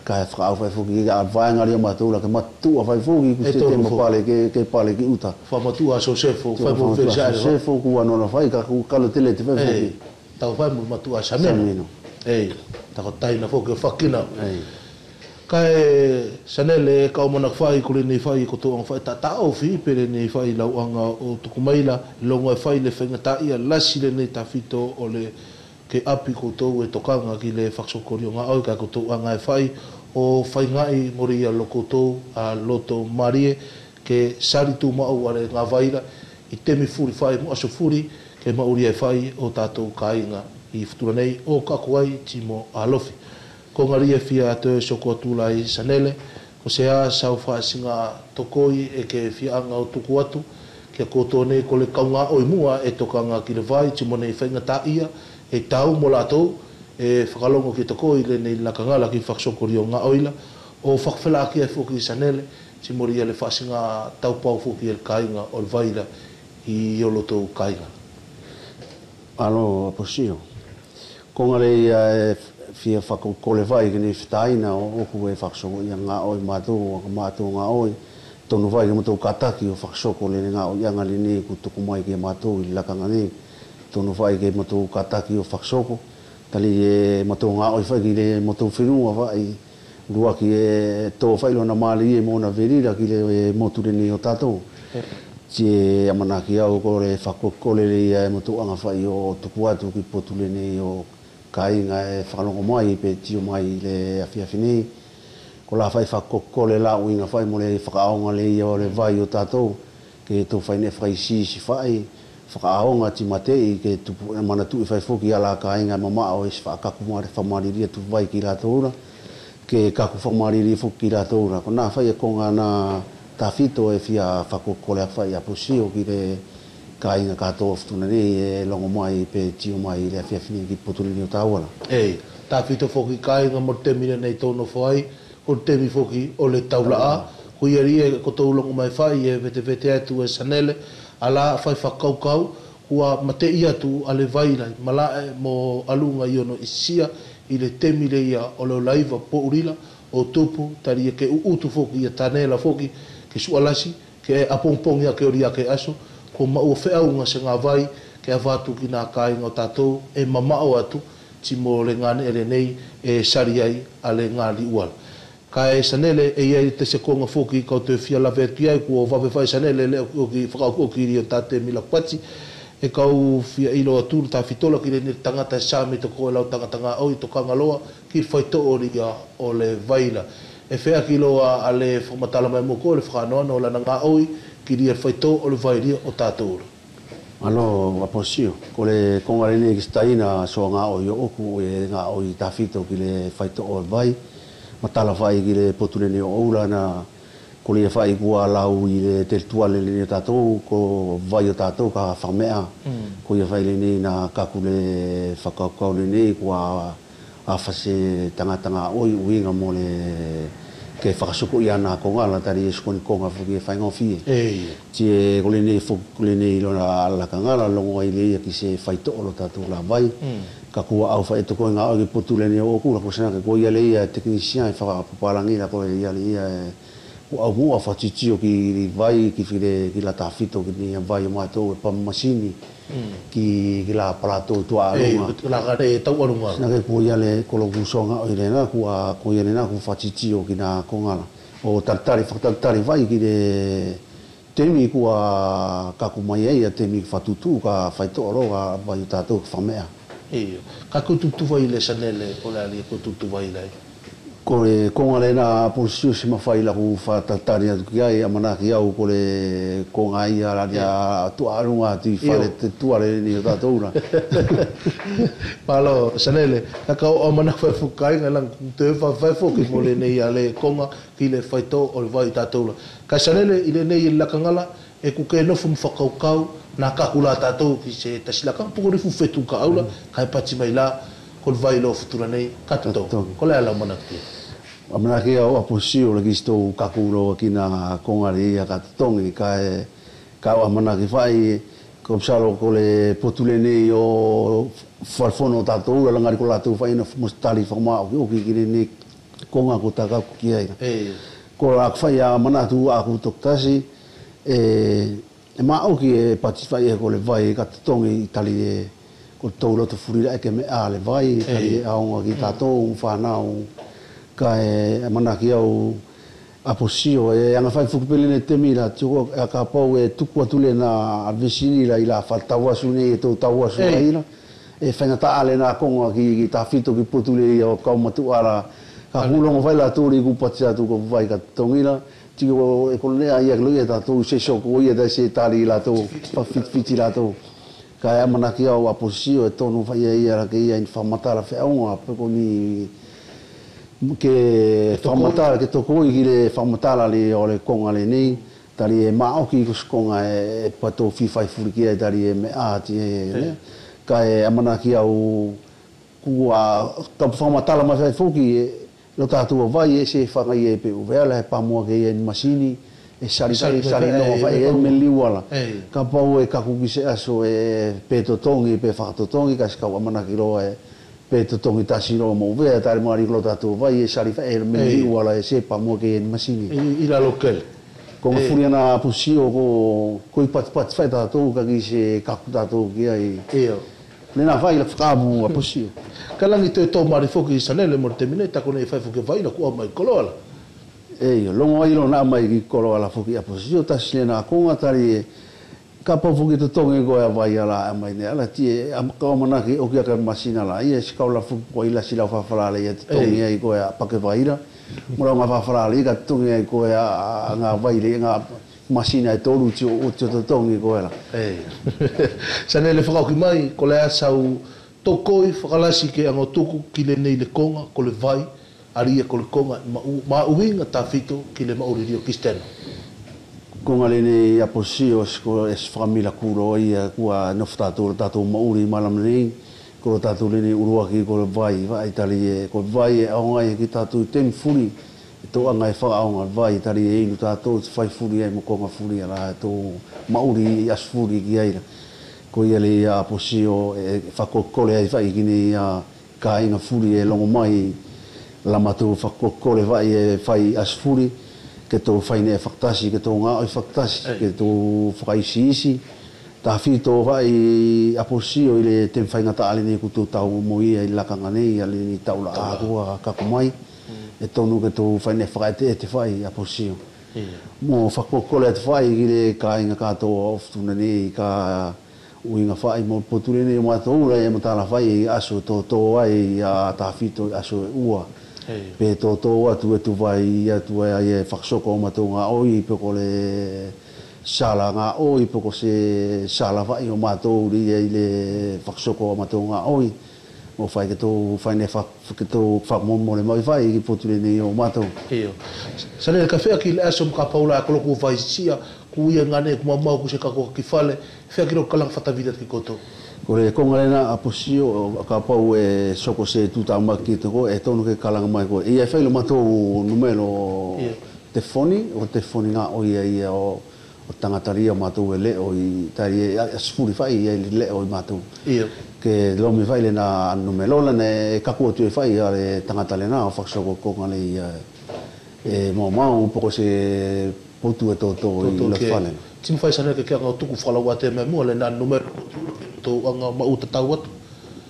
ka fra fa fu ki ga vai ngari matou la ka matu fa fu ki ku se te pale ke pale ki uta fa matu a so sefo fa mo fe ja sefo ku ano na fai ka ku kalo tele te fa fu tau fa mo matu a sameno ta ko tai na fo ke fakina kai sanele ka mo na fai ku ni fai ko to fai ta o fi pele ni fai la anga o to kumaila longo fai le fenga ta ia lasi le ni ta fito o le ke api ko to e tokanga ki le faksokorio nga o ka ko to anga fai o fai ngai moria lokoto a loto marie ke sari tu ma o ale nga vaira i temi furi fai mo aso furi ke mauria fai o tatou kainga i futura nei o kakuai timo alofi ko ngaria fia te soko tulai sanele ko se a sau fa singa tokoi e ke fia anga o tuku atu ke ko tone ko le kaunga o mua e tokanga ki le vai timo nei fainga ta ia e tau mo latou e whakalongo ki tokoi le nei lakangala ki whaksoko nga oila o whakawhela ki e fuki sanele timo ria le whasinga tau pau fuki e kainga o le vaira i olotou kainga alo posio ko ngare fia whakokole vai ki ni whitaina o oku e whaksoko ia ngā oi mātou ngā oi tonu vai ki mātou kataki o whaksoko le ngā oi anga li ni ku tuku mai ki mātou i lakanga ni tonu vai ki mātou kataki o whaksoko tali e mātou ngā oi whai ki le mātou whenua vai rua ki e tō whailo na māli e mōna verira ki le motu le ni o tātou ti e amana ki au ko le whakokole le ia e mātou anga whai o tuku atu ki potu le ni o kainga e whakalongo mai pe tio mai le awhiawhinei. Ko la whai whakokole la uinga whai mo le whakaonga le ia o le vai o tātou ke tō whai ne whai si whai whakaonga ti matei ke tupu mana tu i whai whoki ala kainga mama o is whakaku mare whamariria tu vai ki la tōura ke kaku whamariria whoki la tōura. Ko nā whai e konga nā tawhito e whia whakokole a whai a posio ki le kainga katoa ftuna nei e longo mai pe tio mai le awhiawhini ki potulini o tāwara. Tā whito whoki kainga mo temina nei tōno whai, o temi whoki o le taula a, hui aria ko tō longo mai whai e vete atu e sanele, a la whai whakaukau, kua mate i atu a le vaira, malae mo alunga i ono isia, i le temi le ia o le laiva po urila, o tupu, tari e ke uutu whoki i a tānela whoki, ke sualasi, ke apongpongi a ke oria ke aso, ko mau wheaunga se ngā vai ke awatu ki nā kāinga o tātou e mamao atu ti mo le ngāne ere nei e sari ai a le ngāli uala. Ka e sanele e iei te se konga whoki kau te whia lawe atu iai kua wawe whai sanele le o ki whakau ki rio tāte mila pati e kau whia ilo atu tā whitola ki le ni tangata e sāme to koe lau tangata ngā oi to kangaloa ki whai to oria o le vaila. E whea ki loa a le whamatala mai moko le whakanoana o lana ngā oi ki ria whaito o le vairia o tātou. Ano aposio, ko le kongare ni ki staina so ngā oi o oku e ngā oi tawhito ki le whaito o vai, matala whai ki le potuleni o oura na ko le whai kua lau i le te tuale ni tātou, ko vai o tātou ka whamea, ko ia whai ni na kaku le whakaukau ni kua awhase tangatanga oi uinga mo le ke whakasuko i ana kongala tari e skoni konga whuki e whainga o fie. Ti e kole nei lona alaka ngara longo ai leia ki se whaito olo tātou la vai. Ka kua au wha e toko ngā au ki potu le neo oku, la kosena ke ko ia leia teknisian e whakapapalangi la koe ia leia ko au mua whatitio ki vai ki whire ki la tāwhito ki ni vai o mātou e pamasini ki la palato tua alunga. La kare e tau alunga. Sina ke ko ia le kologu songa o ile na kua ko ia le na ku whatitio ki na kongala. O tartari whakatartari vai ki le temi kua kaku mai eia temi whatutu ka whaito oro ka vai o tātou ka whamea. Ka kututu vai le sanele o le ali kututu vai lai. Ko le konga le na posisio se mawhai la ku whatatari atu ki ai amana ki au ko le konga ia la dia tuarunga ti whare te tuare ni o tātou na. Palo, sanele, ka o amana whai whukai ngai lang te whai whuki mo le nei a le konga ki le whaito o le vai tātou. Ka sanele i le nei i lakangala e ku ke nofu mwhakaukau na kakula tātou ki se tasilaka pukorifu whetu ka aula kai pati mai la ko vai lo futura nei katuto ko le ala mana ki amana ki o aposio le kisto kakulo ki na konga ri ka tongi ka o amana ki fai ko salo ko le potule nei o falfono tatou la ngari ko la tu faina mustali fama o ki ni ko nga ko taka ki ai ko la faia mana tu a ku toktasi ma o ki patifai ko le vai ka tongi itali ko tolo to furira ke me ale vai itali a o ki tatou fa na o ka mana ki o aposio anga fai fukupele ne temila tuko ka pau tuku atule na vesini la ila faltawa sune to tawa sune fanga ta ale na konga ki ta fito ki potule o ka matu ala ka hulongo vai la tori ku patsa tu ko vai ka tongila tiko e ko le ai lo ya ta tu se so ko ia da se tali la to pa fiti la to ka mana ki o aposio to no vai ia ke ia informata la fe on ko ni ke whamatala ke toko i le whamatala le o le konga le nei tari e maoki ko konga e pato whiwhai furikia tari e me aati ka e amana ki au kua ka whamatala mai whai fuki lo tātua vai e se whangai e pe uveala e pamua ke e masini e sari no vai e me liwala ka pau e kakuki se aso e pe totongi pe whakatotongi ka skau amana ki roa e pe totongi tasiro mo vea tari mari ko tatu vai e sari fa e me wala e se pa mo ke masini ila local ko furia na pusio ko pat fa tatu ka ki se kakutato ki ai le na vai la fkamu a pusio kalangi to mari foki sanele mo termine ta ko ne fa foki vai na ko mai kolola longo ai lo na mai ki kolola foki a pusio tasile na ko tari ka pofu ki tonge go vai ala mai ne ala ti am ka mana ki o ki ka masina la ia se ka la fu ko ila sila fa fala le tonge ai go pa ke vaira mo la fa fala le ka tonge ai go nga vai le nga masina to lu ti o to tonge go la sanele fa ki mai ko le asau to koi fa la si ke ngo tuku ki le nei le konga ko le vai aria ko le konga ma uinga ta fito ki le mauri rio kisteno ko ngale ne aposio ko es famila kuro ia kua noftatu tatu mauri malam nei ko tatu le urua ki ko vai tali ko vai au ngai ki tatu tem furi to ngai fa au vai tali e nu tatu fai furi e mo ko furi ala to mauri as furi ki ai ko ia le aposio e fa ko kole ai vai ki ni ka inga furi e longo mai la matu fa ko kole vai e fai as furi ke to faine faktasi ke to nga faktasi ke to faisisi ta fito vai aposio ile tem fainga ta ale ni ku to tau mo ia la kanga nei ale ni tau la agua ka kumai e to no ke to faine fakate te fai aposio mo fakokole te fai ile ka inga ka to of tu nei ka uinga fai mo potule nei mo to ura e mo ta la fai aso to ai a ta fito aso ua pe to atu tu vai atu ai faksoko matonga oi pe ko le sala nga oi pe ko se sala vai o mato ri le faksoko matonga oi mo fai ke to fai ne fa ke to fa mo le mai vai ki potule ni o mato sale le cafe ki le aso ka paula ko ku vai sia ku ia ngane ku mamau ku se ka ko ki fale fe ki ro kala fata vida ki koto ko le kongalena aposio ka pau e soko se tuta maki to e tonu ke kalanga mai ko ia fai lo mato numero telefoni o telefoni nga o ia o tangataria mato le o i tari asfuri fai ia le o mato ke lo mi fai le na numero la ne ka ko tu fai ale tangatale na fa soko kongale ia e mo po se potu to i le fale tin fai sana ke nga tuku fala wate me mo le na numero to anga mau tatau atu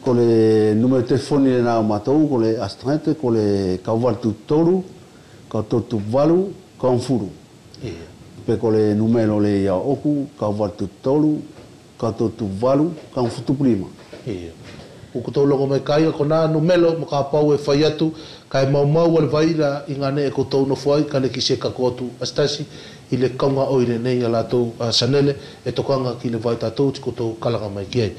ko le numero telefoni na matou ko le astrante ko le kauval tutoru ka totu valu ka furu pe ko le numero le ya oku kauval tutoru ka totu valu ka futu prima o ko to longo me kai ko na numero mo ka pau e fai atu kai mau le vaila ingane e ko to no foi ka le kise ka kotu astasi ile kaunga oire nei ala to sanele e tokanga ki le vai tatou ko to kalanga mai ki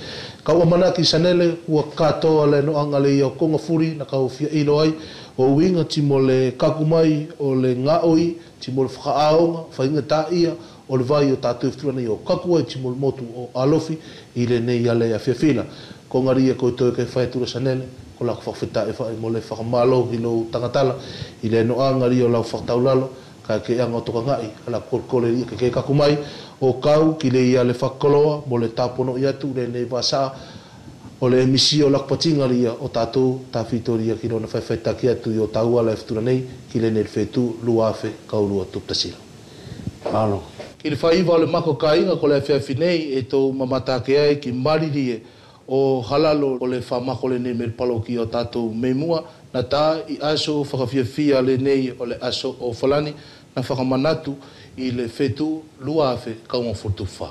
ka o mana ki sanele ua kato le no anga le o konga furi na ka ofia ilo ai o winga ti mo le kakumai o le ngaoi ti mo le whaaonga whainga ta ia o le vai o tatou ftura nei o kakuai ti mo le motu o alofi ile nei ale a fiafina ko ngaria ko to ke fai tura sanele la whawhita e whai mo le whakamalo ki lo tangatala i le no anga rio lau whaktaulalo ka ke anga toka ngai ala kolkole ke kakumai o kau ki le ia le whakoloa mo le tapono i atu le nei wasa o le emisi o lakpatinga ria o tātou tāwhitoria ki rona whaiwhaitaki atu i o taua la eftura nei ki le nei whetu luafe kaulua tuptasira. Alo. Ki le whaiva o le mako kainga ko le whiawhi nei e tō mamatake ai ki maririe o halalo o le whamako le nei me le palo ki o tātou meimua na tā i aso whakawhiawhia le nei o le aso o Falani na whakamanatu i le whetu luafe kaunga whutuwha.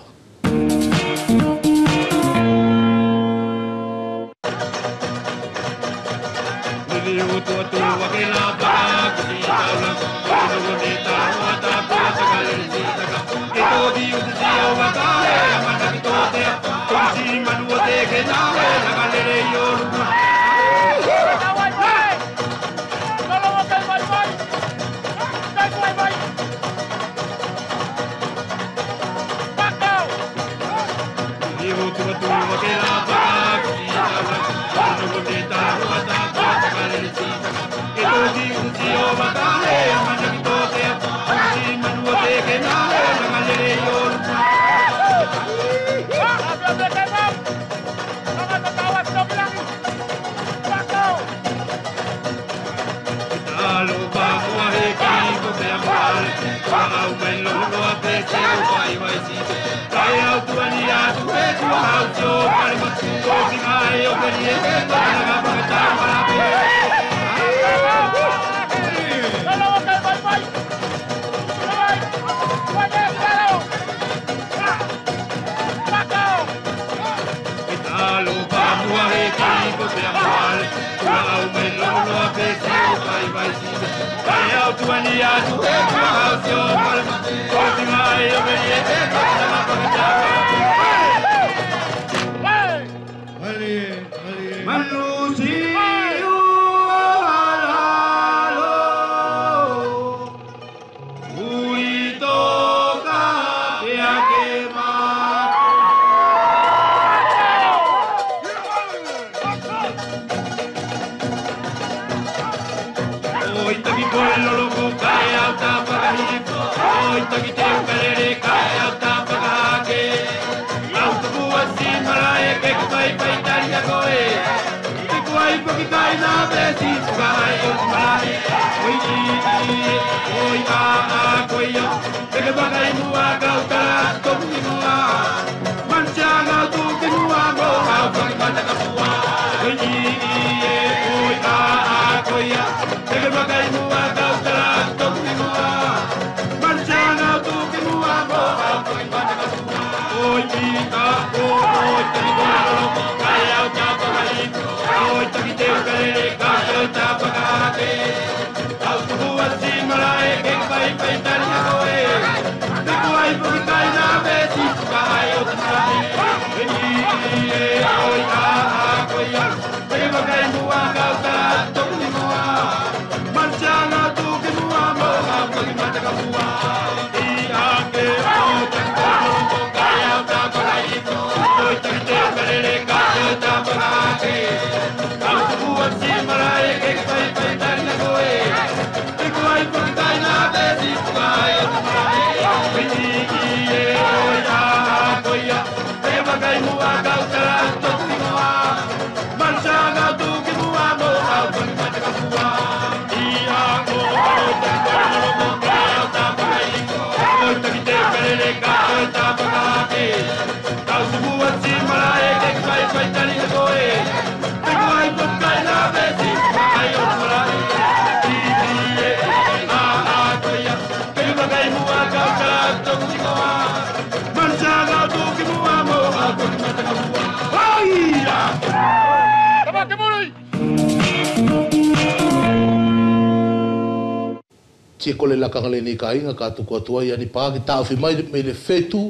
Tia kole la kangale ni ka inga ka tuku atua i ani pā ki tāwhi mai me le whetu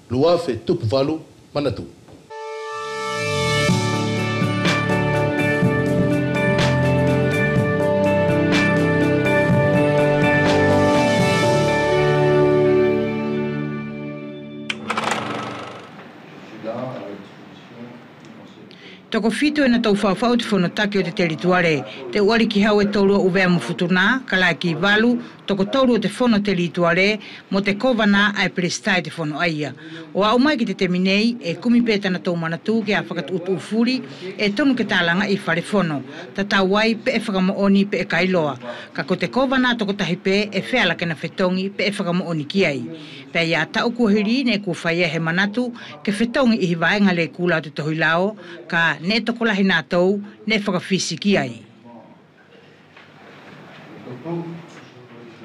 luafe tupu valu manatu. Toko fito ena tau whawhau te whanotake o te terituare. Te uari ki hau e taurua uvea mo futuna, kala ki valu, toko taurua te whono terituare, mo te kovana ai prestai te whono aia. O au mai ki te teminei, e kumi pēta na tau manatu ki a whakat utu ufuri, e tonu ke tālanga i whare whono. Ta tau wai pe e whakamooni pe e kailoa. Ka ko te kovana toko tahi pe e wheala kena whetongi pe e whakamooni ki ai. Pea ia tau kuahiri ne ku whaia he manatu, ke whetongi i hivaenga le kula te tohi lao, ka ne toko lahi nā tau, ne whakawhisi ki ai.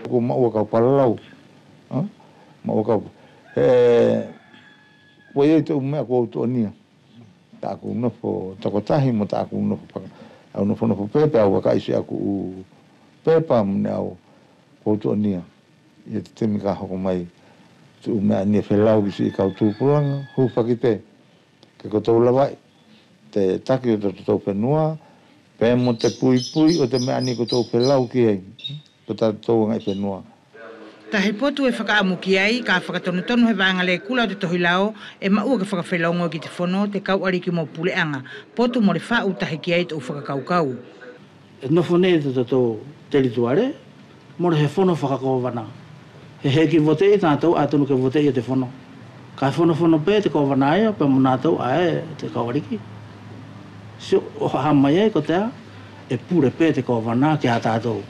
Ko maua kau paralau. Maua kau. Wai ei tau mea ko autu ania. Tā ku unofo takotahi mo tā ku unofo au nofo pepe au wakaisi aku pepa mune au ko autu ania. Ia te temi ka hoko mai. Tu mea ania whelau kisi i kau tūpuranga, hu whakite. Ke kotou lawai. Te taki o te tau whenua, pē mo te pui o te mea ni ko tau whelau ki ai, ko ta tau ngai whenua. Tahi potu e whakaamu ki ai, ka whakatonu he vanga le kula o te tohi lao, e maua ke whakawhelongo ki te whono, te kau ari ki mo puleanga, potu mo le whau tahi ki ai te u whakakaukau. E nofo ne te tau terituare, mo le he whono whakakowana. He ki vote i tātou, a tonu ke vote i te whono. Ka whono pē te kawana aia, pē mo nātou ae te kauariki. So o hamai ai ko tea e pure pe te kawana ki a tātou.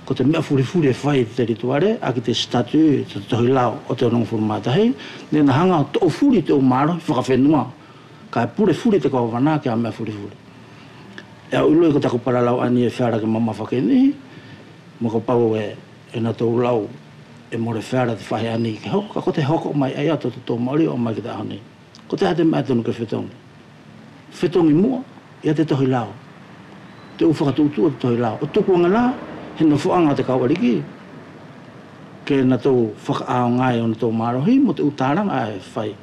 Ko te mea furi e whai te rituare, a ki te statu, te tohi lao o te onong furumatahi, ne na hanga o tō furi te o maro, whakawhenua. Ka e pure furi te kawana ki a mea furi. E au iloi ko tako paralau ani e whiara ki mama whakeni, mo ko pau e na tō lau e more whiara te whahe ani ki hoko, ka ko te hoko mai ai ato te tō maori o mai ki te ahone. Ko te hate mea tonu ke whetongi. Whetongi mua, ia te tohi lao. Te uwhakatūtua te tohi lao. O tukuanga la, he no whuanga te kauariki. Ke na tau whakaao ngai o na tau marohi, mo te utaranga e whai.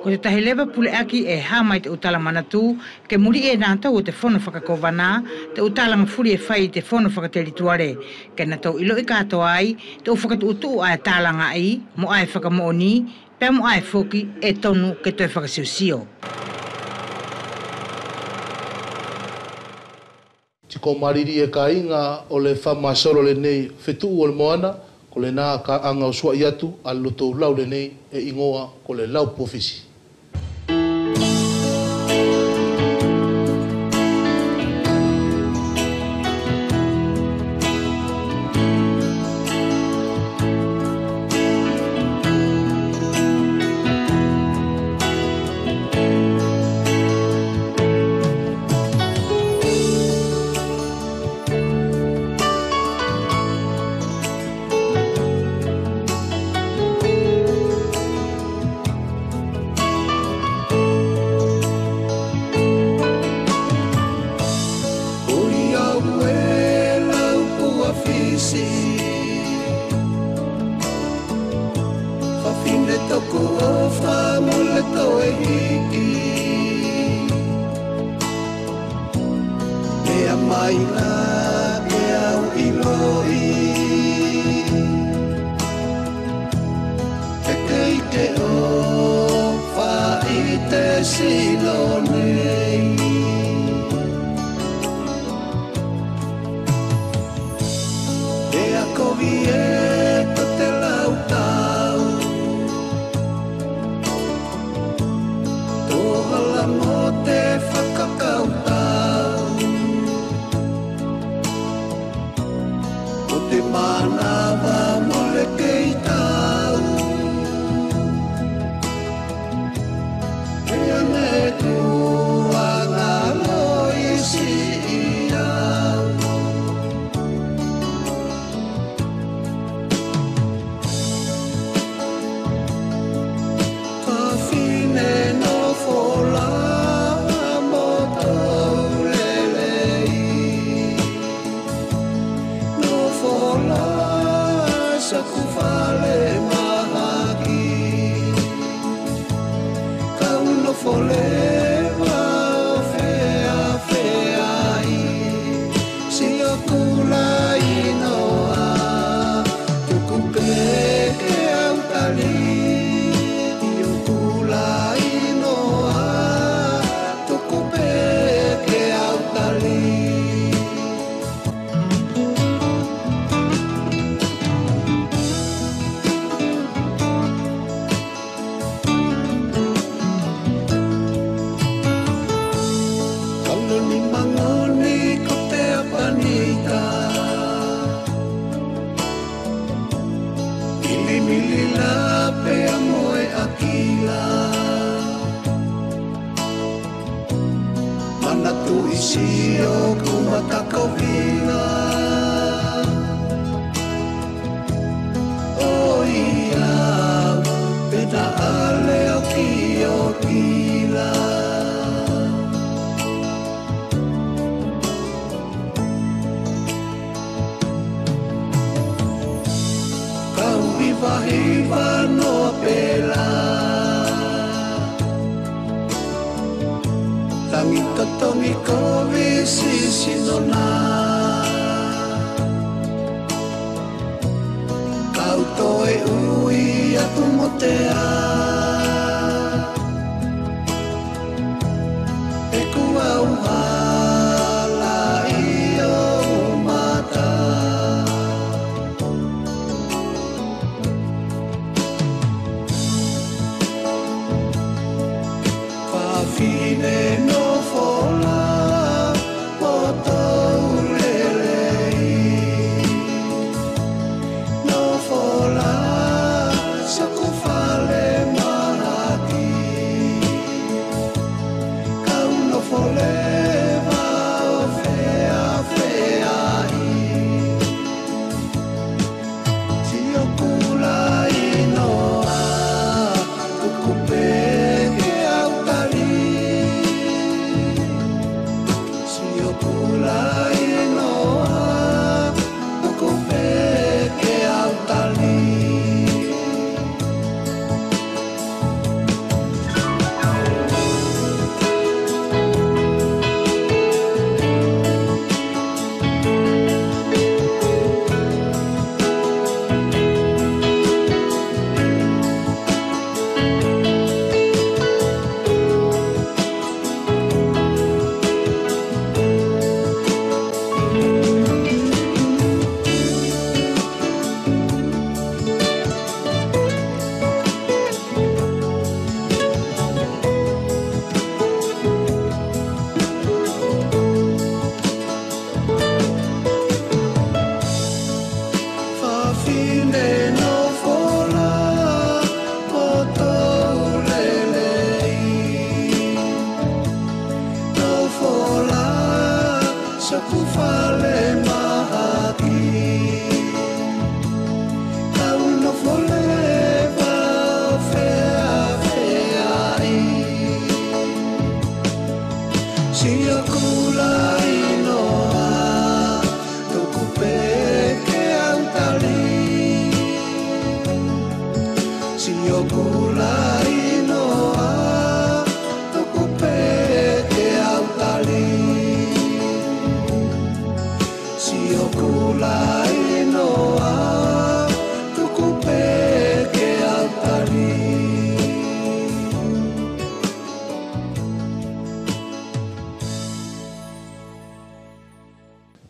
Ko te tahi lewa pule aki e hamai te utala manatu, ke muri e nā tau o te whono whakakovana, te utalanga furi e whai te whono whakaterituare. Ke na tau ilo i katoa ai, te uwhakatuutu ai tālanga ai, mo ai whakamooni, pia mo ai whoki e tonu ke toi whakasiusio. Ko mariri e ka inga o le whamasoro le nei whetu o le moana, ko le nā ka anga o sua i atu, a loto lau le nei e ingoa ko le lau pofisi. Tua tu isi o kumatakawina o ia pena ale o ki o kila kau hiva no pela tangi totongi ko visi sinona kau toe ui atu motea e kua uhala i o mata fine no fola poto lelei no fola saku fale mahati kau no fole va fea fea i si okula inoa tukupe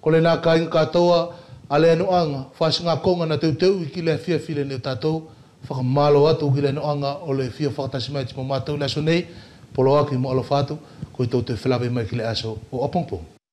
Ko le nā kainga katoa, ale anuanga, whasinga konga na teuteu i ki le fia file ni tatou, whakamalo atu ki le anuanga o le fia whakatasimai ti mo mātou laso nei, polo aki mo alofatu, ko i tau te whilawe mai ki le aso o Opongpong.